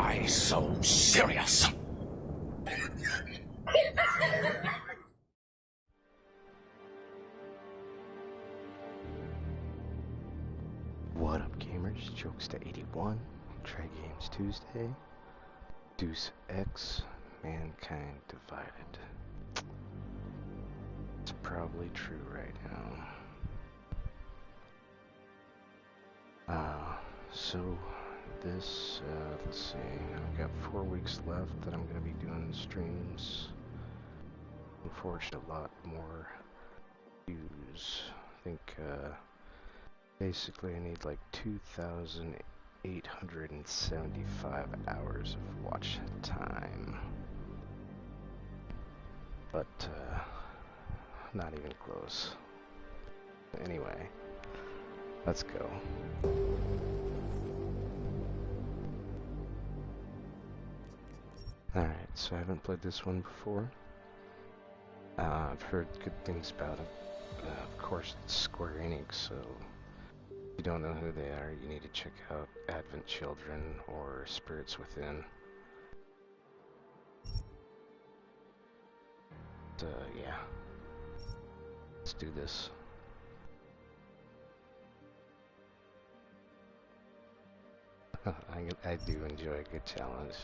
Why so serious? What up, gamers? Jokes to 81. Try Games Tuesday. Deuce X. Mankind divided. It's probably true right now. So this, let's see, I've got 4 weeks left that I'm going to be doing streams. Unfortunately, a lot more views. I think, basically I need like 2,875 hours of watch time. But, not even close. Anyway, let's go. Alright, so I haven't played this one before. I've heard good things about it. Of course, it's Square Enix, so if you don't know who they are, you need to check out Advent Children or Spirits Within. But, yeah. Let's do this. I do enjoy a good challenge.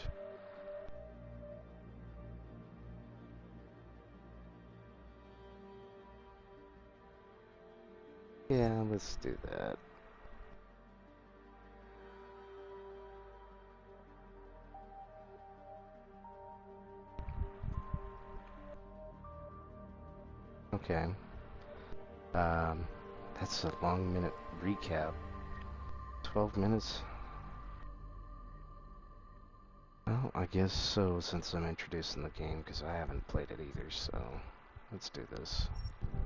Yeah, let's do that. Okay. That's a long minute recap. 12 minutes? Well, I guess so, since I'm introducing the game, because I haven't played it either, so let's do this.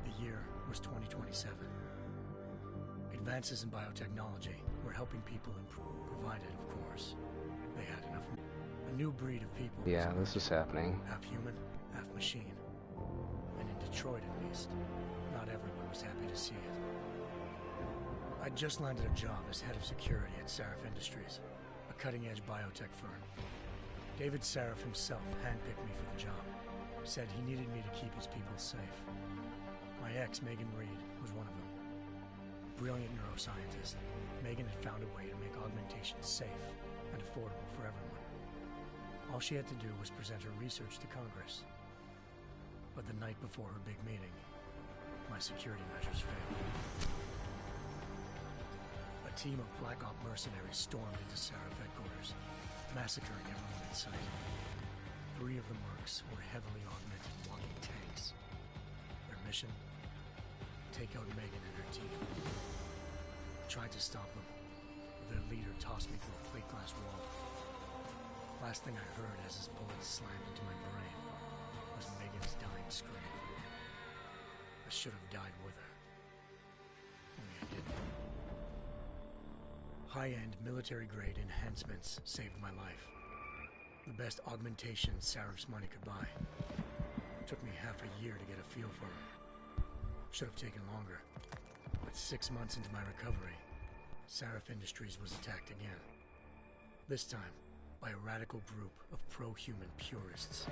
The year was 2027. Advances in biotechnology were helping people improve, provided, of course, they had enough. A new breed of people. Yeah, this is happening. Half human, half machine. And in Detroit, at least, not everyone was happy to see it. I'd just landed a job as head of security at Sarif Industries, a cutting-edge biotech firm. David Sarif himself handpicked me for the job. Said he needed me to keep his people safe. My ex, Megan Reed, was one of them. Brilliant neuroscientist, Megan had found a way to make augmentation safe and affordable for everyone. All she had to do was present her research to Congress. But the night before her big meeting, my security measures failed. A team of Black Op mercenaries stormed into Sarif headquarters, massacring everyone in sight. 3 of the mercs were heavily augmented walking tanks. Their mission? Take out Megan and her team. I tried to stop them, but their leader tossed me through a plate glass wall. Last thing I heard as his bullets slammed into my brain was Megan's dying scream. I should have died with her. Only I didn't. High-end military-grade enhancements saved my life. The best augmentation Sarif's money could buy. It took me half a year to get a feel for her. Should have taken longer. But 6 months into my recovery, Sarif Industries was attacked again. This time, by a radical group of pro-human purists.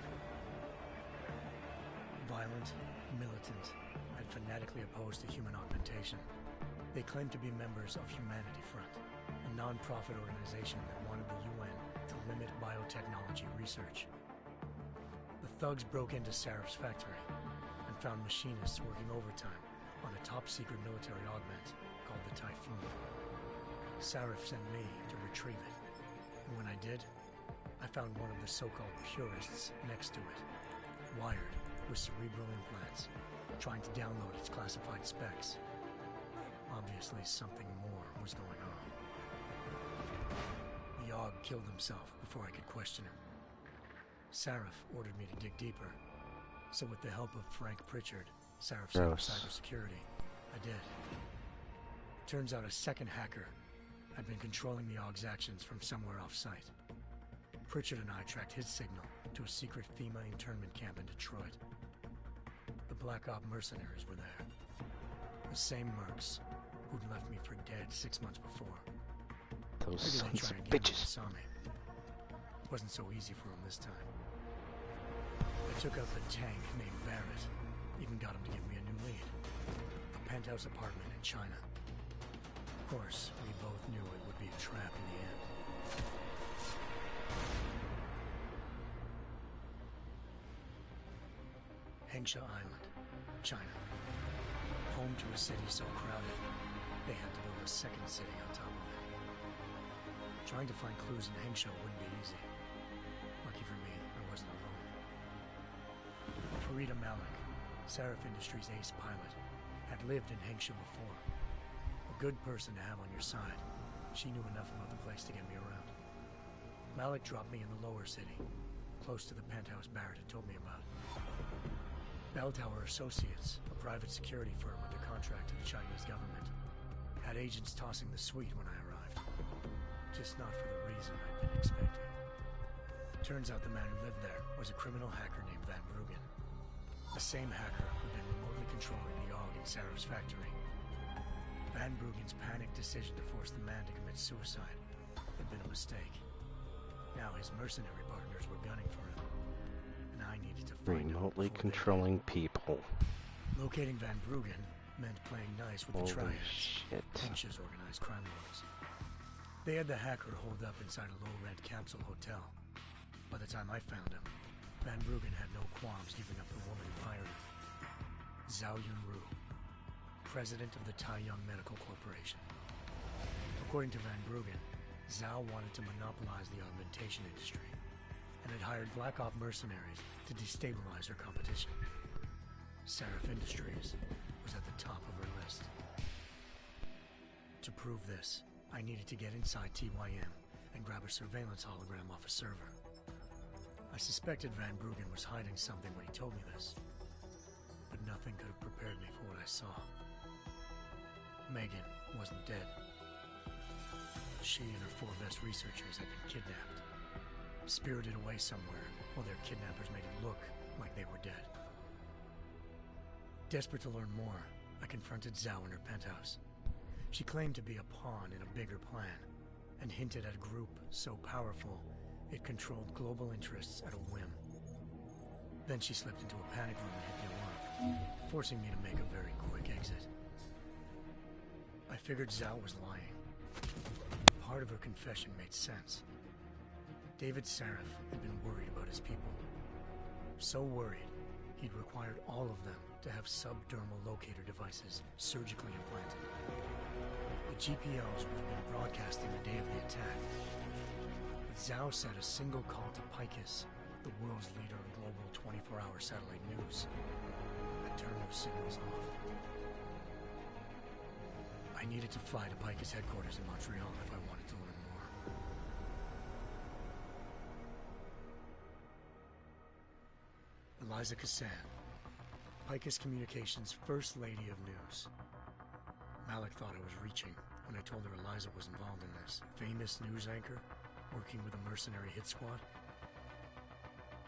Violent, militant, and fanatically opposed to human augmentation. They claimed to be members of Humanity Front, a non-profit organization that wanted the UN to limit biotechnology research. The thugs broke into Sarif's factory and found machinists working overtime on a top-secret military augment called the Typhoon. Sarif sent me to retrieve it, and when I did, I found one of the so-called purists next to it, wired with cerebral implants, trying to download its classified specs. Obviously, something more was going on. The Aug killed himself before I could question him. Sarif ordered me to dig deeper, so with the help of Frank Pritchard, Sarif's head of cybersecurity, I did. Turns out a second hacker had been controlling the Aug's actions from somewhere off-site. Pritchard and I tracked his signal to a secret FEMA internment camp in Detroit. The Black Op mercenaries were there. The same mercs who'd left me for dead 6 months before. Those sons of bitches. Saw me. Wasn't so easy for him this time. I took out the tank named Barrett. Even got him to give me a new lead. A penthouse apartment in China. Of course, we both knew it would be a trap in the end. Hengsha Island, China. Home to a city so crowded, they had to build a second city on top of it. Trying to find clues in Hengsha wouldn't be easy. Lucky for me, I wasn't alone. Farida Malik, Seraph Industries' ace pilot, had lived in Hengsha before. A good person to have on your side. She knew enough about the place to get me around. Malik dropped me in the lower city, close to the penthouse Barrett had told me about. Bell Tower Associates, a private security firm under contract to the Chinese government, had agents tossing the suite when I arrived. Just not for the reason I'd been expecting. Turns out the man who lived there was a criminal hacker named Van Bruggen. The same hacker who'd been remotely controlling the AUG in Seraph's factory. Van Bruggen's panicked decision to force the man to commit suicide had been a mistake. Now his mercenary partners were gunning for him, and I needed to find him Remotely before controlling people. Locating Van Bruggen meant playing nice with the Holy Triads, shit. Hengsha's organized crime lords. They had the hacker holed up inside a low-rent capsule hotel. By the time I found him, Van Bruggen had no qualms giving up the woman who hired him. Zhao Yunru, president of the Taiyang Medical Corporation. According to Van Bruggen, Zhao wanted to monopolize the augmentation industry and had hired Black Op mercenaries to destabilize her competition. Seraph Industries was at the top of her list. To prove this, I needed to get inside TYM and grab a surveillance hologram off a server. I suspected Van Bruggen was hiding something when he told me this, but nothing could have prepared me for what I saw. Megan wasn't dead. She and her 4 best researchers had been kidnapped, spirited away somewhere while their kidnappers made it look like they were dead. Desperate to learn more, I confronted Zhao in her penthouse. She claimed to be a pawn in a bigger plan, and hinted at a group so powerful it controlled global interests at a whim. Then she slipped into a panic room and hit the alarm, forcing me to make a very quick exit. I figured Zhao was lying. Part of her confession made sense. David Seraph had been worried about his people. So worried, he'd required all of them to have subdermal locator devices surgically implanted. The GPOs would have been broadcasting the day of the attack. But Zhao said a single call to Picus, the world's leader in global 24-hour satellite news, had turned those signals off. I needed to fly to Picus headquarters in Montreal if I wanted to learn more. Eliza Cassan, Picus Communications' First Lady of News. Malik thought I was reaching when I told her Eliza was involved in this. Famous news anchor, working with a mercenary hit squad.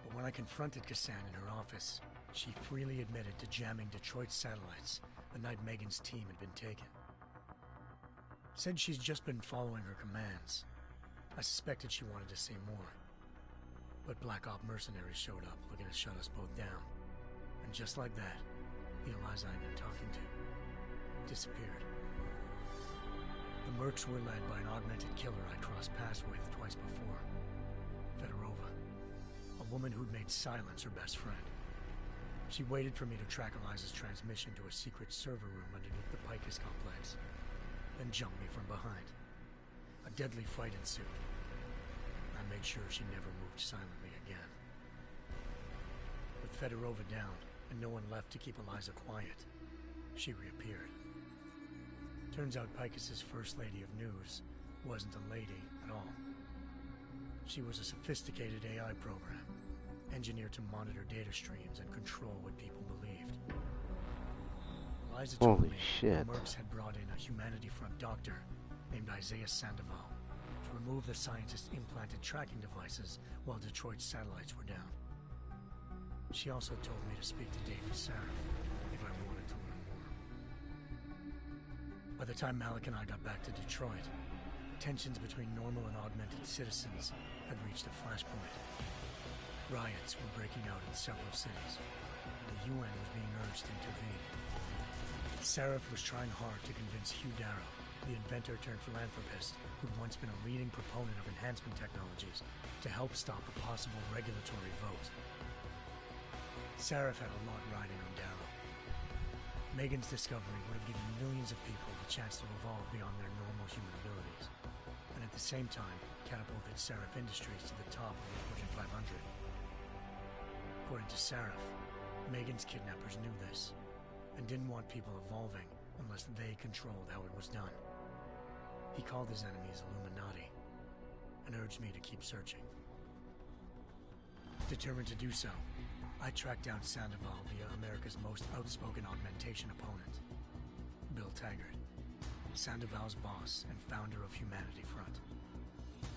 But when I confronted Cassan in her office, she freely admitted to jamming Detroit's satellites the night Megan's team had been taken. Said she's just been following her commands. I suspected she wanted to say more. But Black Op mercenaries showed up looking to shut us both down. And just like that, the Eliza I'd been talking to disappeared. The mercs were led by an augmented killer I'd crossed paths with twice before. Fedorova, a woman who'd made silence her best friend. She waited for me to track Eliza's transmission to a secret server room underneath the Picus complex, then jumped me from behind. A deadly fight ensued. I made sure she never moved silently again. With Fedorova down, and no one left to keep Eliza quiet, she reappeared. Turns out Picus's First Lady of News wasn't a lady at all. She was a sophisticated AI program, engineered to monitor data streams and control what people believed. Eliza told me the mercs had brought in a Humanity Front doctor named Isaiah Sandoval to remove the scientist's implanted tracking devices while Detroit's satellites were down. She also told me to speak to David Seraph if I wanted to learn more. By the time Malik and I got back to Detroit, Tensions between normal and augmented citizens had reached a flashpoint. Riots were breaking out in several cities. The UN was being urged to intervene. Seraph was trying hard to convince Hugh Darrow, the inventor-turned-philanthropist who'd once been a leading proponent of enhancement technologies, to help stop a possible regulatory vote. Seraph had a lot riding on Darrow. Megan's discovery would have given millions of people the chance to evolve beyond their normal human abilities, and at the same time catapulted Seraph Industries to the top of the Fortune 500. According to Seraph, Megan's kidnappers knew this, and didn't want people evolving unless they controlled how it was done. He called his enemies Illuminati, and urged me to keep searching. Determined to do so, I tracked down Sandoval via America's most outspoken augmentation opponent, Bill Taggart, Sandoval's boss and founder of Humanity Front.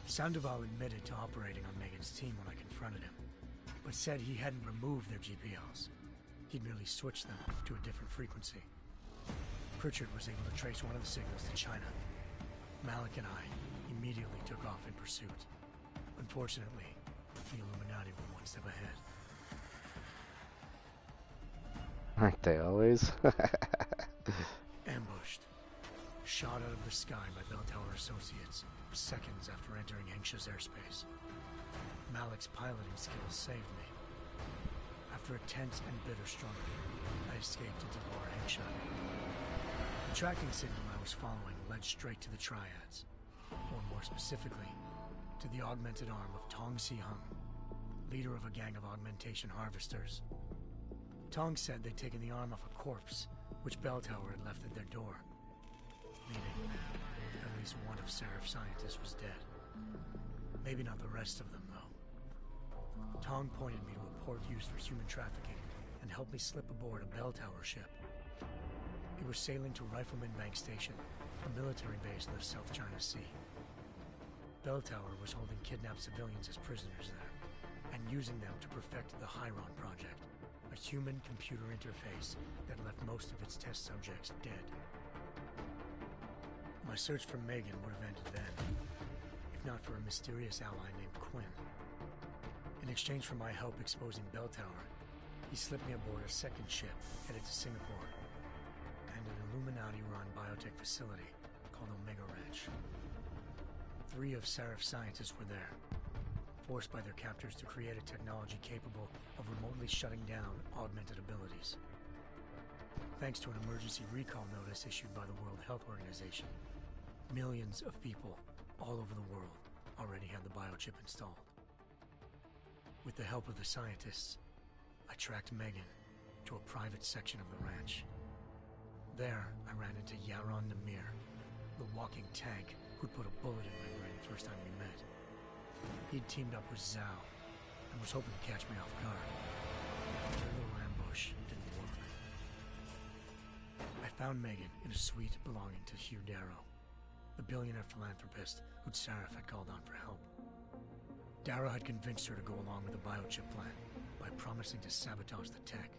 Sandoval admitted to operating on Megan's team when I confronted him, but said he hadn't removed their GPLs. He'd merely switched them to a different frequency. Pritchard was able to trace one of the signals to China. Malik and I immediately took off in pursuit. Unfortunately, the Illuminati were one step ahead. Aren't they always? Ambushed. Shot out of the sky by Bell Tower Associates seconds after entering Hengsha's airspace. Malik's piloting skills saved me. After a tense and bitter struggle, I escaped into Lower Hengsha. The tracking signal I was following led straight to the Triads, or more specifically, to the augmented arm of Tong Si-hung, leader of a gang of augmentation harvesters. Tong said they'd taken the arm off a corpse, which Bell Tower had left at their door, meaning at least one of Seraph's scientists was dead. Maybe not the rest of them, though. Tong pointed me to a port used for human trafficking and helped me slip aboard a Bell Tower ship. It was sailing to Rifleman Bank Station, a military base in the South China Sea. Bell Tower was holding kidnapped civilians as prisoners there, and using them to perfect the Chiron Project, a human-computer interface that left most of its test subjects dead. My search for Megan would have ended then, if not for a mysterious ally named Quinn. In exchange for my help exposing Bell Tower, he slipped me aboard a second ship headed to Singapore, and an Illuminati-run biotech facility called Omega Ranch. 3 of Seraph's scientists were there, forced by their captors to create a technology capable of remotely shutting down augmented abilities. Thanks to an emergency recall notice issued by the World Health Organization, millions of people all over the world already had the biochip installed. With the help of the scientists, I tracked Megan to a private section of the ranch. There, I ran into Yaron Namir, the walking tank who'd put a bullet in my brain the first time we met. He'd teamed up with Zhao and was hoping to catch me off guard. Their little ambush didn't work. I found Megan in a suite belonging to Hugh Darrow, the billionaire philanthropist who'd Seraph had called on for help. Darrow had convinced her to go along with the biochip plan by promising to sabotage the tech.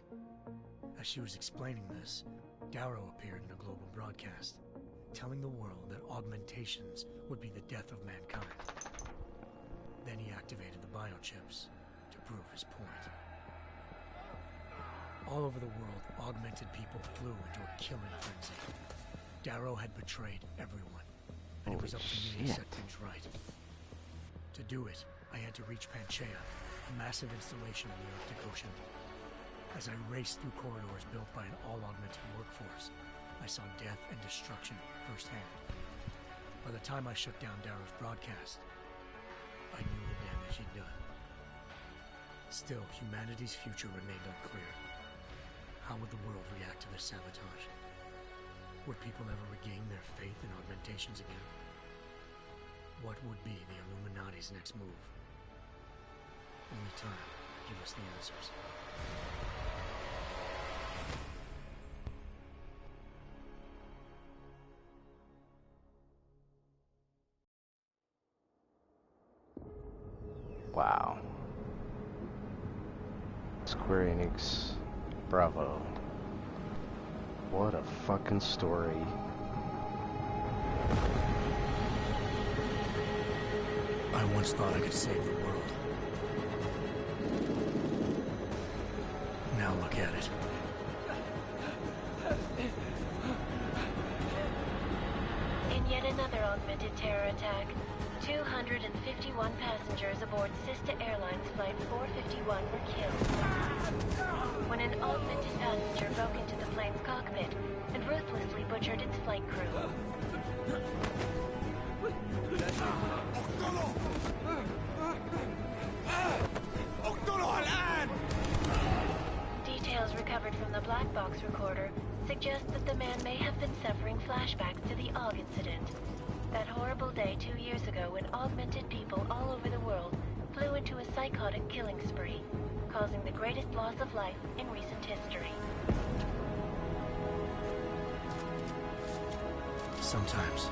As she was explaining this, Darrow appeared in a global broadcast, telling the world that augmentations would be the death of mankind. Then he activated the biochips to prove his point. All over the world, augmented people flew into a killing frenzy. Darrow had betrayed everyone, and it was up to me to set things right. To do it, I had to reach Panchaea, a massive installation in the Arctic Ocean. As I raced through corridors built by an all-augmented workforce, I saw death and destruction firsthand. By the time I shut down Darrow's broadcast, I knew the damage he'd done. Still, humanity's future remained unclear. How would the world react to this sabotage? Would people ever regain their faith in augmentations again? What would be the Illuminati's next move? Only time could give us the answers. Wow. Square Enix, bravo. What a fucking story. once thought I could save the world. Now look at it. In yet another augmented terror attack, 251 passengers aboard Sister Airlines Flight 451 were killed when an augmented passenger broke into the plane's cockpit and ruthlessly butchered its flight crew. Details recovered from the black box recorder suggest that the man may have been suffering flashbacks to the AUG incident. That horrible day 2 years ago when augmented people all over the world flew into a psychotic killing spree, causing the greatest loss of life in recent history. Sometimes,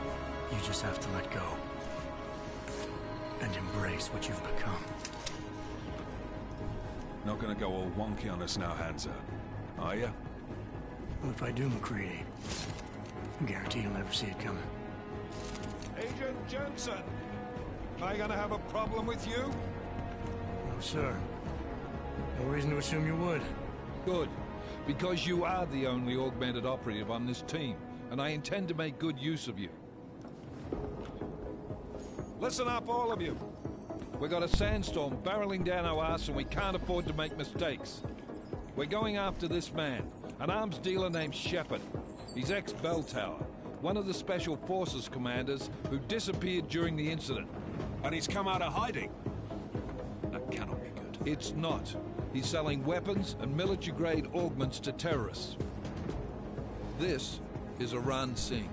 you just have to let go. And embrace what you've become. Not gonna go all wonky on us now, Hansa, are ya? Well, if I do, McCready, I guarantee you'll never see it coming. Agent Jensen! Am I gonna have a problem with you? No, sir. No reason to assume you would. Good. Because you are the only augmented operative on this team, and I intend to make good use of you. Listen up, all of you. We got a sandstorm barreling down our arse and we can't afford to make mistakes. We're going after this man, an arms dealer named Shepard. He's ex-Bell Tower, one of the Special Forces commanders who disappeared during the incident. And he's come out of hiding. That cannot be good. It's not. He's selling weapons and military-grade augments to terrorists. This is Aran Singh,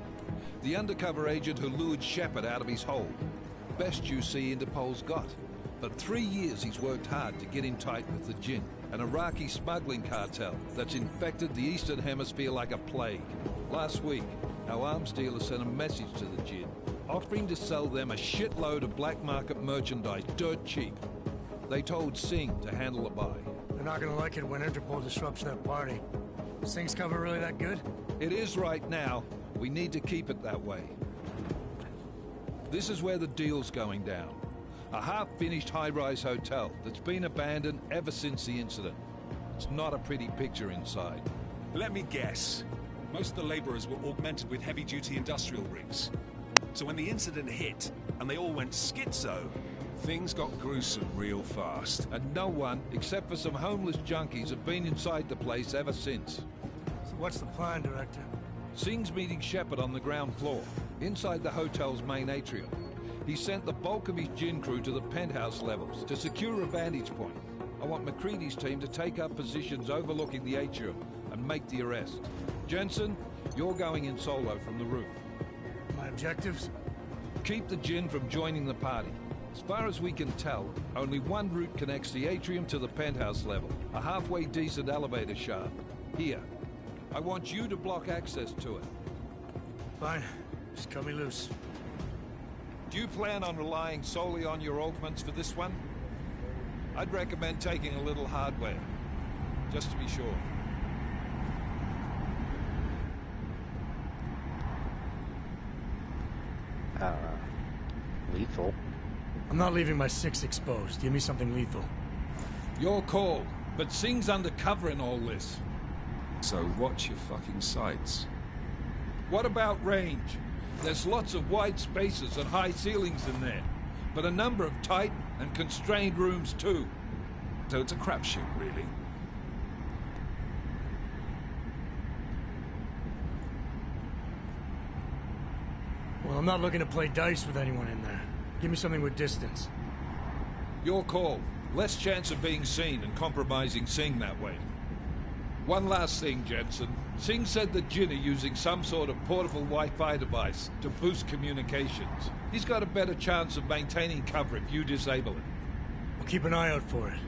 the undercover agent who lured Shepard out of his hole. Best you see Interpol's got. For 3 years he's worked hard to get in tight with the Jinn, an Iraqi smuggling cartel that's infected the Eastern Hemisphere like a plague. Last week, our arms dealer sent a message to the Jinn, offering to sell them a shitload of black market merchandise dirt cheap. They told Singh to handle the buy. They're not gonna like it when Interpol disrupts that party. Singh's cover really that good? It is right now. We need to keep it that way. This is where the deal's going down. A half-finished high-rise hotel that's been abandoned ever since the incident. It's not a pretty picture inside. Let me guess. Most of the laborers were augmented with heavy-duty industrial rigs. So when the incident hit, and they all went schizo, things got gruesome real fast. And no one, except for some homeless junkies, have been inside the place ever since. So what's the plan, Director? Singh's meeting Shepard on the ground floor, inside the hotel's main atrium. He sent the bulk of his Jinn crew to the penthouse levels to secure a vantage point. I want McCready's team to take up positions overlooking the atrium and make the arrest. Jensen, you're going in solo from the roof. My objectives? Keep the Jinn from joining the party. As far as we can tell, only one route connects the atrium to the penthouse level, a halfway decent elevator shaft. Here. I want you to block access to it. Fine. Just cut me loose. Do you plan on relying solely on your augments for this one? I'd recommend taking a little hardware, just to be sure. Lethal. I'm not leaving my 6 exposed. Give me something lethal. Your call, but Singh's undercover in all this. So watch your fucking sights. What about range? There's lots of wide spaces and high ceilings in there, but a number of tight and constrained rooms too. So it's a crapshoot, really. Well, I'm not looking to play dice with anyone in there. Give me something with distance. Your call. Less chance of being seen and compromising Singh that way. One last thing, Jensen. Singh said the Jinn are using some sort of portable Wi-Fi device to boost communications. He's got a better chance of maintaining cover if you disable it. I'll keep an eye out for it.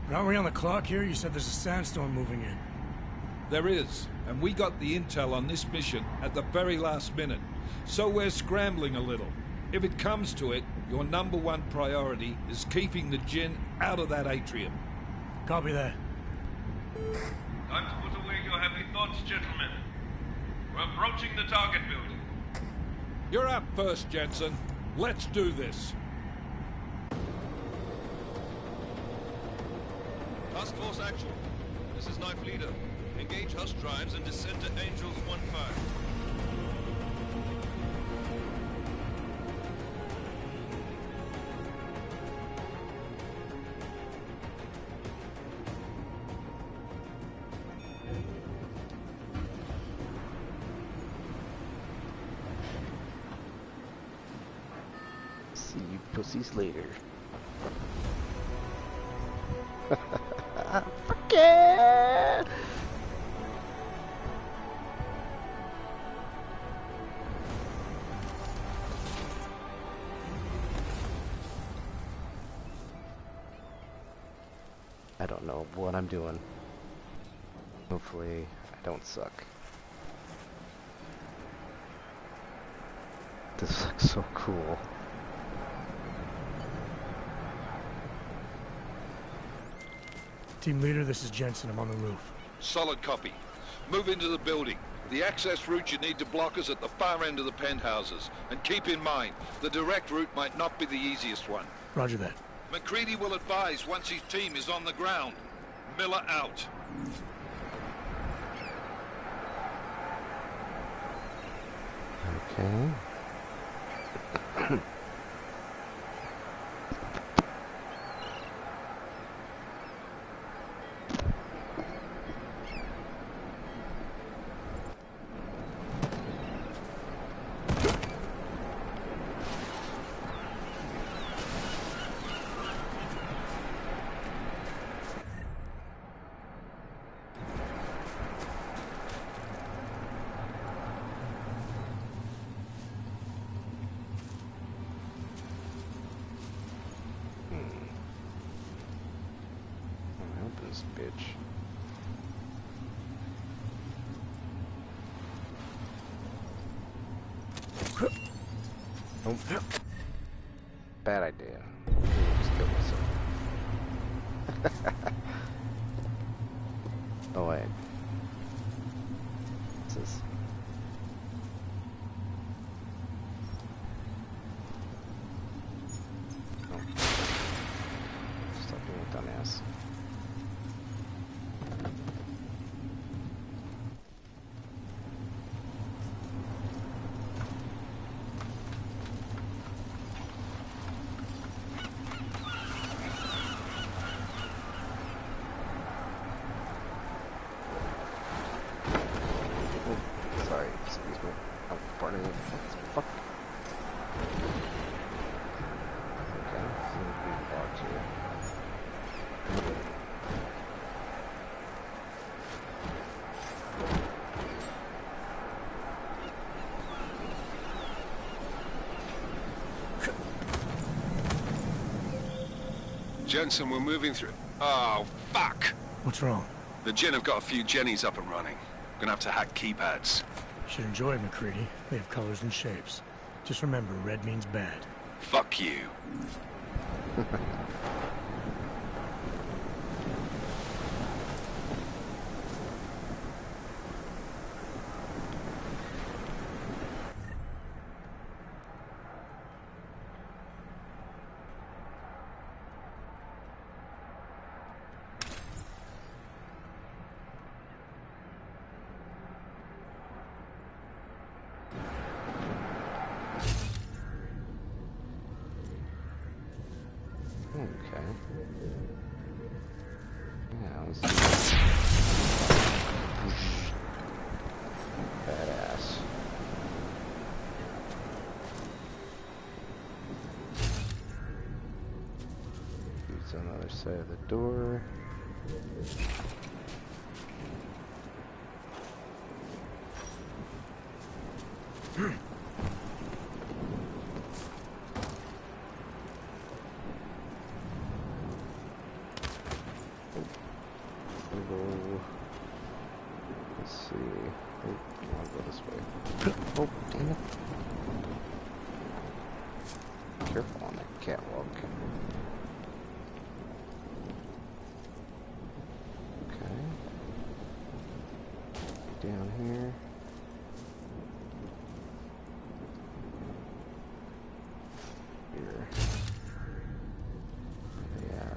But aren't we on the clock here? You said there's a sandstorm moving in. There is, and we got the intel on this mission at the very last minute. So we're scrambling a little. If it comes to it, your #1 priority is keeping the Jinn out of that atrium. Copy that. Time to put away your heavy thoughts, gentlemen. We're approaching the target building. You're up first, Jensen. Let's do this. Task Force Actual. This is Knife Leader. Engage Hush drives and descend to Angels 1-5. See you pussies later. Fuck yeah! I don't know what I'm doing. Hopefully, I don't suck. This looks so cool. Team leader, this is Jensen. I'm on the roof. Solid copy. Move into the building. The access route you need to block is at the far end of the penthouses. And keep in mind, the direct route might not be the easiest one. Roger that. McCready will advise once his team is on the ground. Miller out. Okay. This bitch. Nope. Bad idea. Just kill myself. Oh wait. What's this? Oh. Stop being a dumbass. Jensen, we're moving through. Oh, fuck! What's wrong? The Gen have got a few Jennies up and running. Gonna have to hack keypads. Should enjoy it, McCready. They have colors and shapes. Just remember, red means bad. Fuck you. Okay. Yeah, let's badass. Use on the other side of the door. Let's see. Oh, I'll go this way. Oh, damn it. Careful on that catwalk. Okay. Down here. Here. Yeah.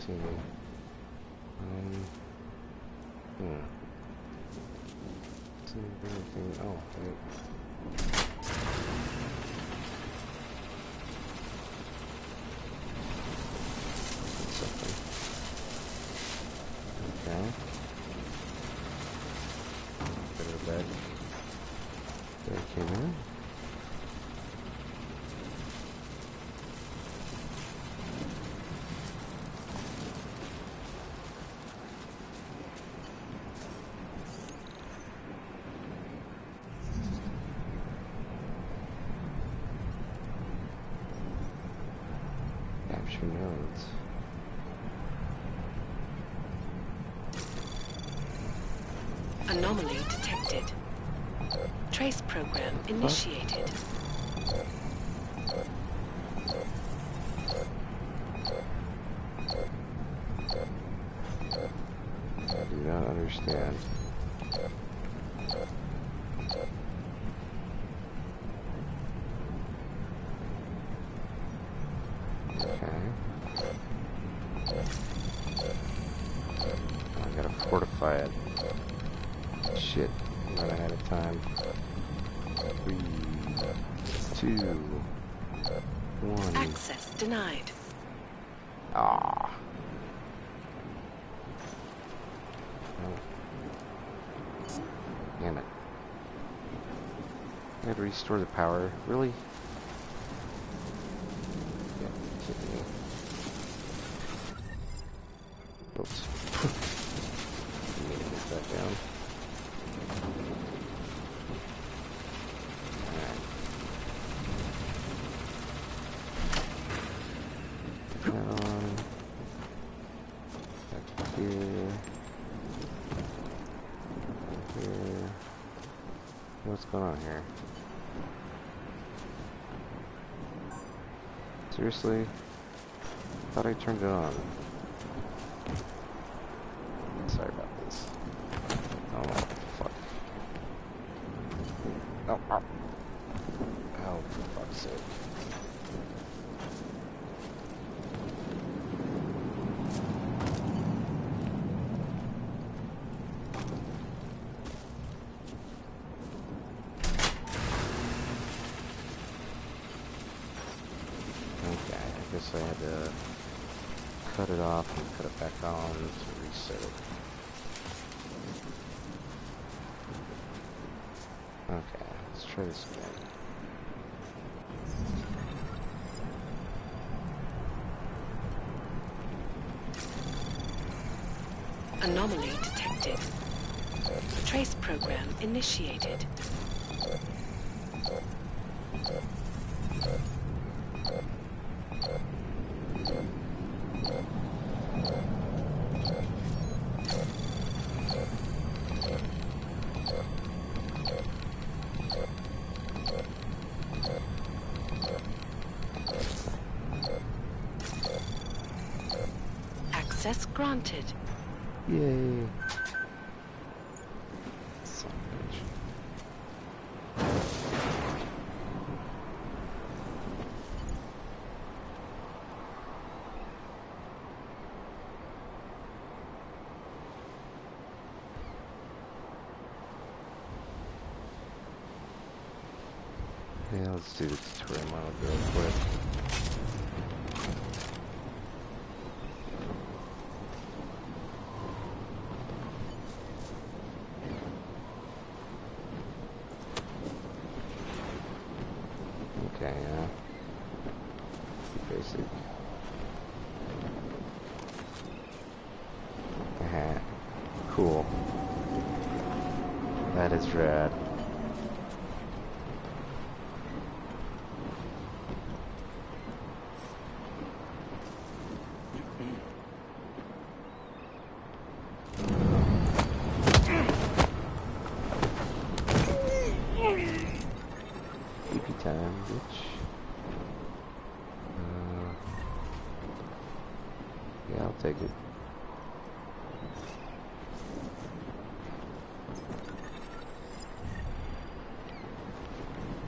see me. See anything? Oh, wait. Something. Okay. Go to bed. There came in. Capture nodes. Anomaly detected. Trace program initiated. I do not understand. I gotta fortify it. Shit, not ahead of time. 3, 2, 1. Access denied. Ah. Oh. Damn it. I had to restore the power. Really? Yeah, kidding me. Oops. I need to get that down. Alright. Put that on. Back here. Here. What's going on here? Seriously? Thought I turned it on. Sorry about this. Oh, fuck. Oh, oh. Oh, for fuck's sake. Okay, I guess I had to cut it off and put it back on to reset it. Okay, let's try this again. Anomaly detected. Trace program initiated. Access granted. Yay! Son of a bitch. Yeah, let's do the tutorial model real quick. Okay, basic. Cool. That is rad. Time, bitch. Yeah, I'll take it.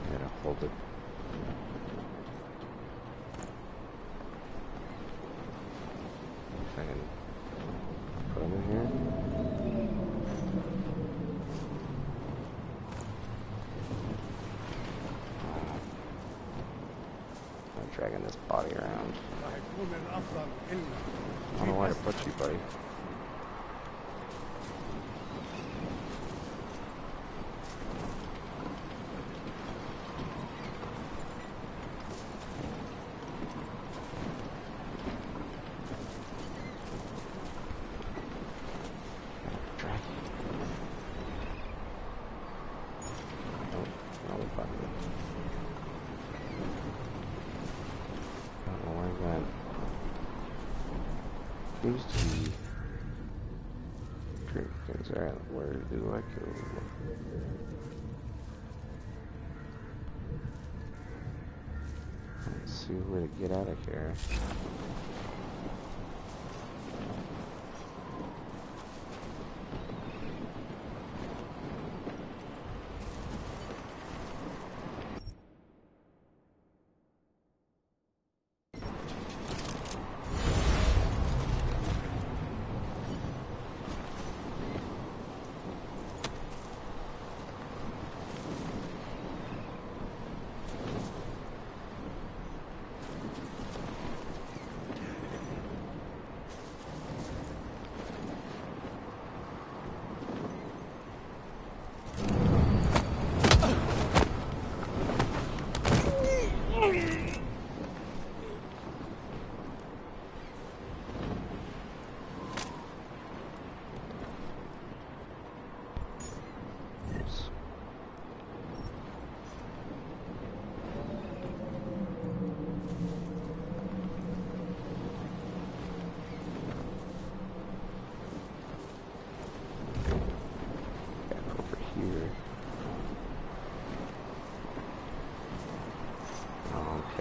I gotta hold it. If I can dragging this body around. I don't know where to put you, buddy. Seems to be great things. Alright, where do I go? Let's see a way to get out of here.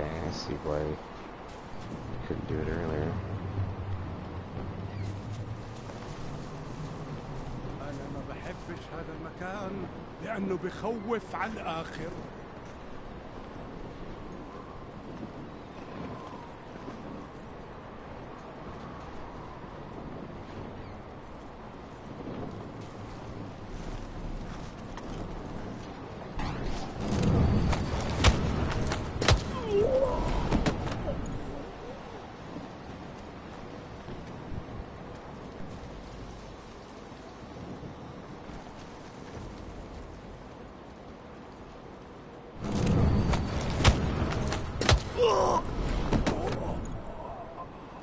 I see why you couldn't do it earlier. أنا ما بحبش هذا المكان لأنه بخوف على الآخر.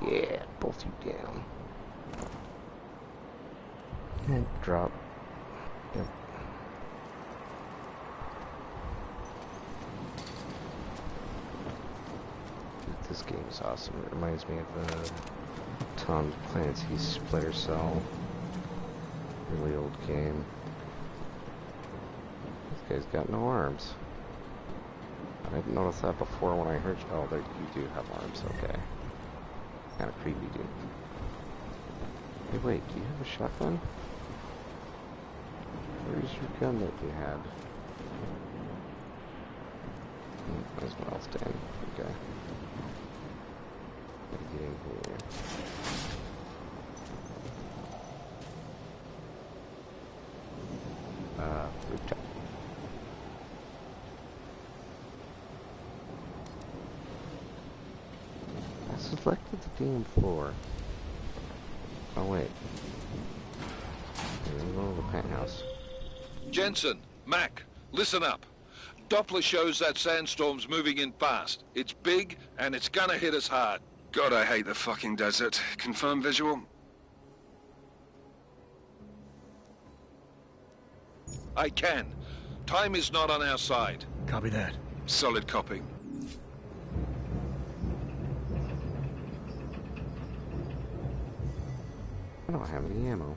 Yeah, both you down. And drop. Yep. This game is awesome. It reminds me of Tom Clancy's Splinter Cell. Really old game. This guy's got no arms. I didn't notice that before when I heard you. Oh, there, you do have arms, okay. Kind of creepy, dude. Hey, wait, do you have a shotgun? Where's your gun that you had? As well, stand. Okay. Gotta get in here. Rooftop. I selected the damn floor. Oh wait. We're in the middle of the penthouse. Jensen, Mac, listen up. Doppler shows that sandstorm's moving in fast. It's big, and it's gonna hit us hard. God, I hate the fucking desert. Confirm visual? I can. Time is not on our side. Copy that. Solid copy. I don't have any ammo.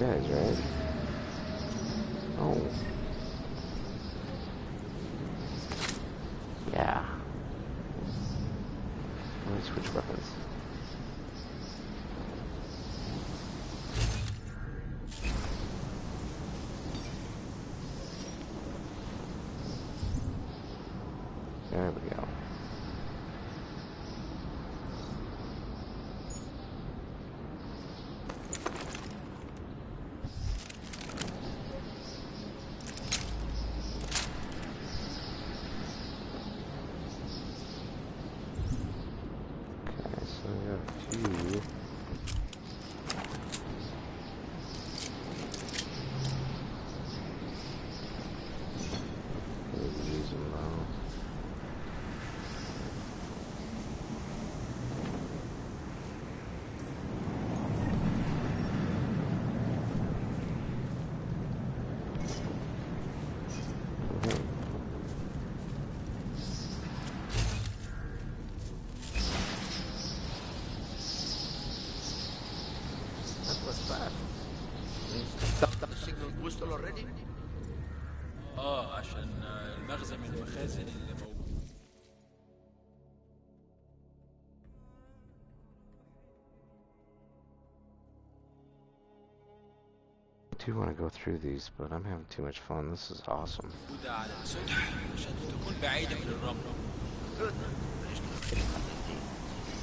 guys, right? Oh. Yeah. Let me switch weapons. There we go. السيجنال وصل already؟ عشان المخزن من المخازن اللي موجود. I do want to go through these, but I'm having too much fun. This is awesome. موجودة على السطح عشان تكون بعيدة من الرمل. Good.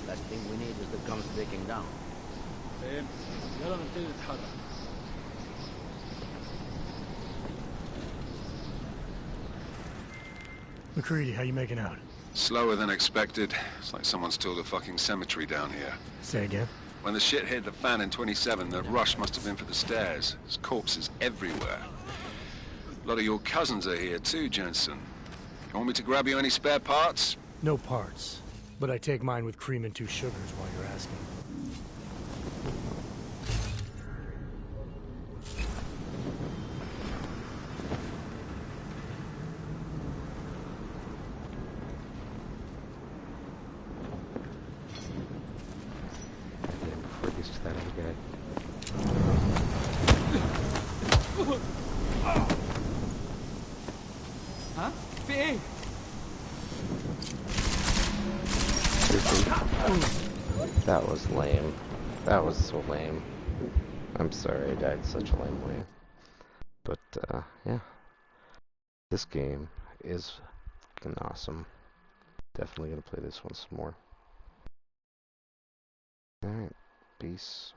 Last thing we need is the guns breaking down. فهمت. يلا نبتدي نتحرك. McCready, how you making out? Slower than expected. It's like someone's tilled a fucking cemetery down here. Say again? When the shit hit the fan in 27, the rush must have been for the stairs. There's corpses everywhere. A lot of your cousins are here too, Jensen. You want me to grab you any spare parts? No parts. But I take mine with cream and 2 sugars while you're asking. That was lame. That was so lame. I'm sorry I died such a lame way. But, yeah. This game is fucking awesome. Definitely gonna play this one some more. Alright, peace.